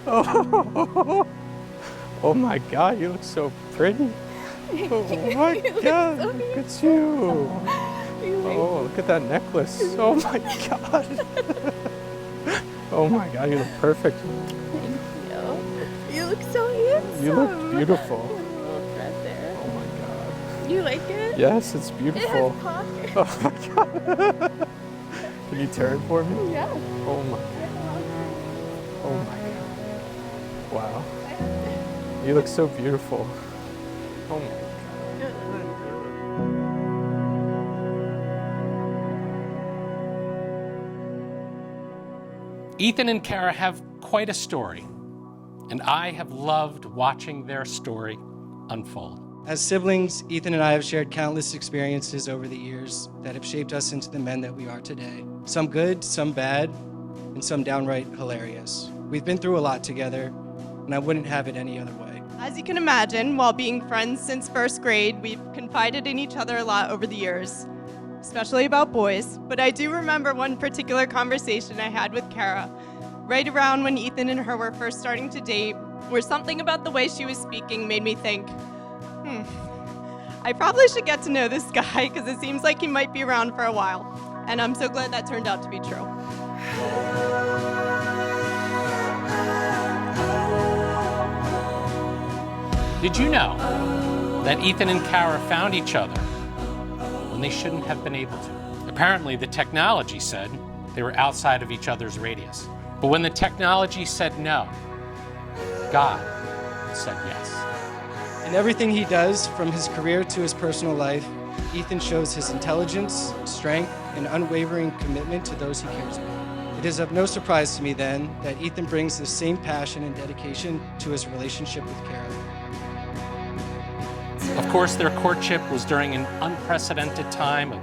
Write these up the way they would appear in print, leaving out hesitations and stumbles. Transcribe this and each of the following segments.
Oh, oh my God, you look so pretty. Oh my God, look at you. Oh, look at that necklace. Oh my God. Oh my God, you look perfect. Thank you. You look so handsome. You look beautiful. You have a little thread there. Oh my God. You like it? Yes, it's It beautiful. has pockets. Oh my God. Can you turn for me? Yeah. Oh my God. Oh my God. Wow. You look so beautiful. Oh my God. Ethan and Cara have quite a story, and I have loved watching their story unfold. As siblings, Ethan and I have shared countless experiences over the years that have shaped us into the men that we are today. Some good, some bad, and some downright hilarious. We've been through a lot together, and I wouldn't have it any other way. As you can imagine, while being friends since first grade, we've confided in each other a lot over the years, especially about boys. But I do remember one particular conversation I had with Cara, right around when Ethan and her were first starting to date, where something about the way she was speaking made me think, I probably should get to know this guy because it seems like he might be around for a while. And I'm so glad that turned out to be true. Did you know that Ethan and Cara found each other when they shouldn't have been able to? Apparently, the technology said they were outside of each other's radius. But when the technology said no, God said yes. In everything he does, from his career to his personal life, Ethan shows his intelligence, strength, and unwavering commitment to those he cares about. It is of no surprise to me then that Ethan brings the same passion and dedication to his relationship with Cara. Of course, their courtship was during an unprecedented time of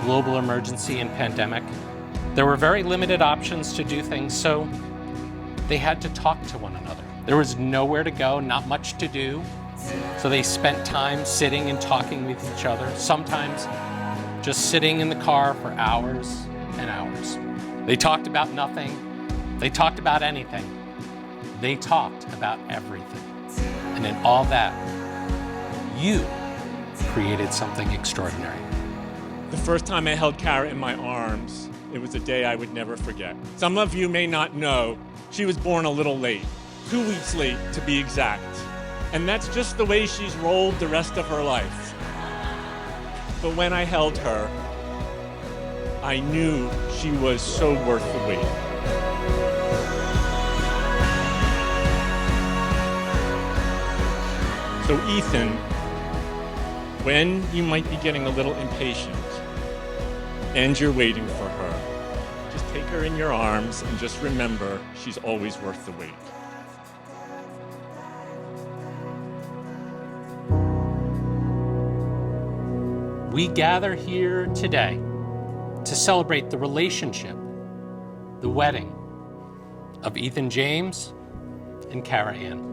global emergency and pandemic. There were very limited options to do things, so they had to talk to one another. There was nowhere to go, not much to do, so they spent time sitting and talking with each other, sometimes just sitting in the car for hours and hours. They talked about nothing. They talked about anything. They talked about everything. And in all that, you created something extraordinary. The first time I held Cara in my arms, it was a day I would never forget. Some of you may not know, she was born a little late, 2 weeks late to be exact. And that's just the way she's rolled the rest of her life. But when I held her, I knew she was so worth the wait. So Ethan, when you might be getting a little impatient and you're waiting for her, just take her in your arms and just remember she's always worth the wait. We gather here today to celebrate the relationship, the wedding of Ethan James and Cara Ann.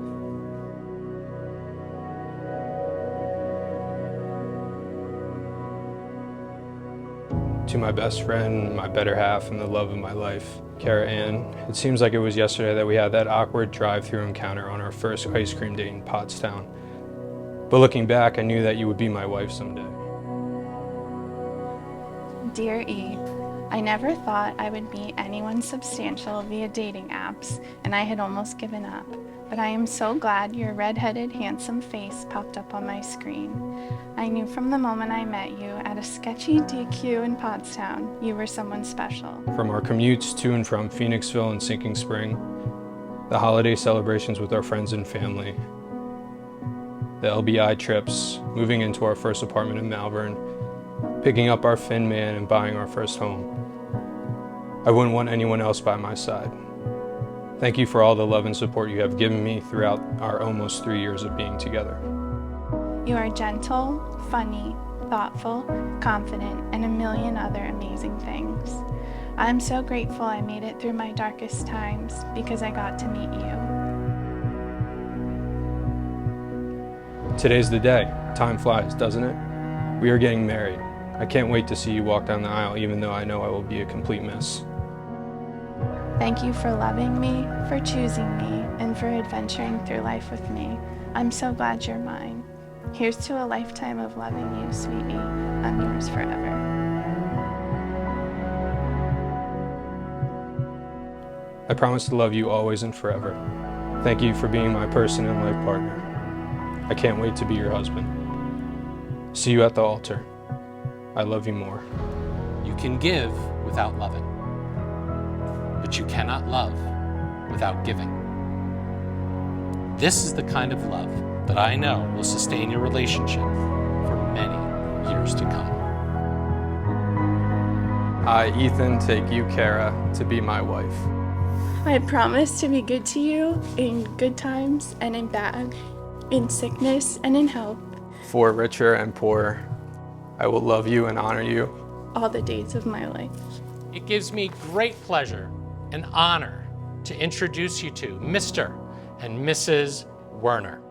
To my best friend, my better half, and the love of my life, Cara Ann, it seems like it was yesterday that we had that awkward drive-through encounter on our first ice cream date in Pottstown. But looking back, I knew that you would be my wife someday. Dear E, I never thought I would meet anyone substantial via dating apps, and I had almost given up. But I am so glad your red-headed, handsome face popped up on my screen. I knew from the moment I met you at a sketchy DQ in Pottstown, you were someone special. From our commutes to and from Phoenixville and Sinking Spring, the holiday celebrations with our friends and family, the LBI trips, moving into our first apartment in Malvern, picking up our Finn man and buying our first home. I wouldn't want anyone else by my side. Thank you for all the love and support you have given me throughout our almost 3 years of being together. You are gentle, funny, thoughtful, confident, and a million other amazing things. I'm so grateful I made it through my darkest times because I got to meet you. Today's the day. Time flies, doesn't it? We are getting married. I can't wait to see you walk down the aisle, even though I know I will be a complete mess. Thank you for loving me, for choosing me, and for adventuring through life with me. I'm so glad you're mine. Here's to a lifetime of loving you, sweetie. I'm yours forever. I promise to love you always and forever. Thank you for being my person and life partner. I can't wait to be your husband. See you at the altar. I love you more. You can give without loving, but you cannot love without giving. This is the kind of love that I know will sustain your relationship for many years to come. I, Ethan, take you, Cara, to be my wife. I promise to be good to you in good times and in bad, in sickness and in health, For richer and poor, I will love you and honor you all the days of my life. It gives me great pleasure and honor to introduce you to Mr. and Mrs. Werner.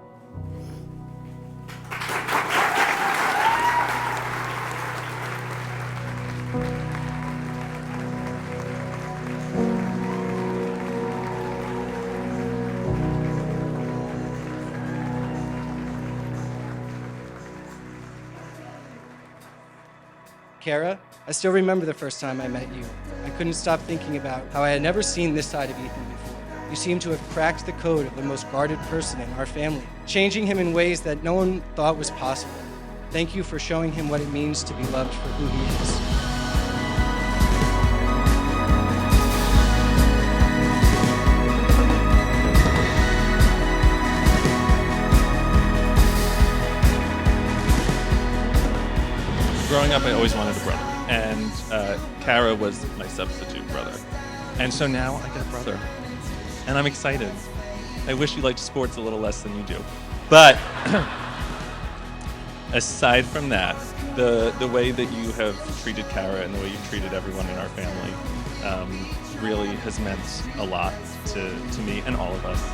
Cara, I still remember the first time I met you. I couldn't stop thinking about how I had never seen this side of Ethan before. You seem to have cracked the code of the most guarded person in our family, changing him in ways that no one thought was possible. Thank you for showing him what it means to be loved for who he is. Growing up, I always wanted a brother, and Cara was my substitute brother. And so now I get a brother, and I'm excited. I wish you liked sports a little less than you do. But aside from that, the way that you have treated Cara and the way you've treated everyone in our family really has meant a lot to me and all of us.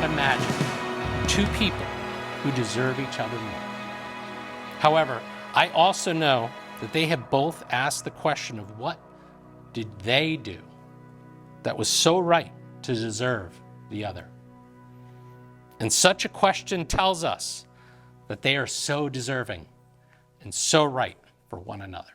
Imagine two people who deserve each other more. However, I also know that they have both asked the question of what did they do that was so right to deserve the other. And such a question tells us that they are so deserving and so right for one another.